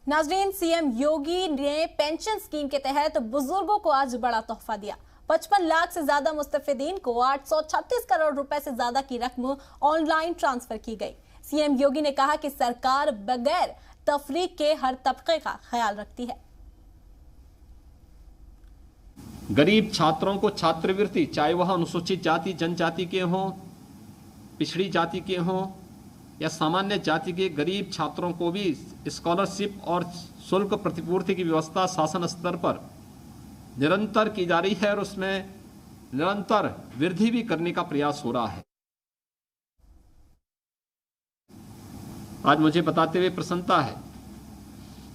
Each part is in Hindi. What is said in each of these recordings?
नाजरीन, सीएम योगी ने पेंशन स्कीम के तहत बुजुर्गों को आज बड़ा तोहफा दिया। 55 लाख से ज्यादा मुस्तफिदीन को 836 करोड़ रुपए से ज्यादा की रकम ऑनलाइन ट्रांसफर की गई। सीएम योगी ने कहा कि सरकार बगैर तफरीक के हर तबके का ख्याल रखती है। गरीब छात्रों को छात्रवृत्ति, चाहे वह अनुसूचित जाति जनजाति के हों, पिछड़ी जाति के हों या सामान्य जाति के गरीब छात्रों को भी स्कॉलरशिप और शुल्क प्रतिपूर्ति की व्यवस्था शासन स्तर पर निरंतर की जा रही है और उसमें निरंतर वृद्धि भी करने का प्रयास हो रहा है। आज मुझे बताते हुए प्रसन्नता है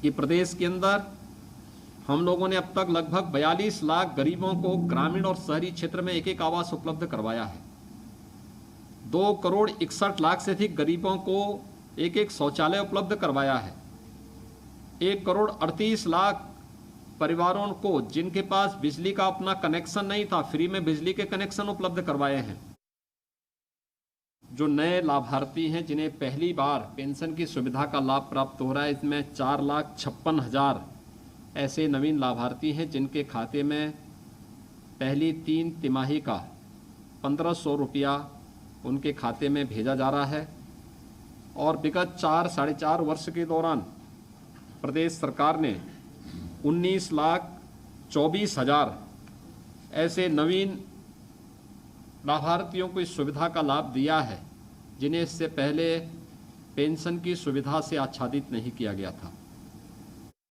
कि प्रदेश के अंदर हम लोगों ने अब तक लगभग 42 लाख गरीबों को ग्रामीण और शहरी क्षेत्र में एक आवास उपलब्ध करवाया है। 2 करोड़ 61 लाख से अधिक गरीबों को एक शौचालय उपलब्ध करवाया है। 1 करोड़ 38 लाख परिवारों को जिनके पास बिजली का अपना कनेक्शन नहीं था, फ्री में बिजली के कनेक्शन उपलब्ध करवाए हैं। जो नए लाभार्थी हैं जिन्हें पहली बार पेंशन की सुविधा का लाभ प्राप्त हो रहा है, इसमें 4,56,000 ऐसे नवीन लाभार्थी हैं जिनके खाते में पहली 3 तिमाही का 1,500 रुपया उनके खाते में भेजा जा रहा है। और विगत 4-4.5 वर्ष के दौरान प्रदेश सरकार ने 19,24,000 ऐसे नवीन लाभार्थियों को इस सुविधा का लाभ दिया है जिन्हें इससे पहले पेंशन की सुविधा से आच्छादित नहीं किया गया था।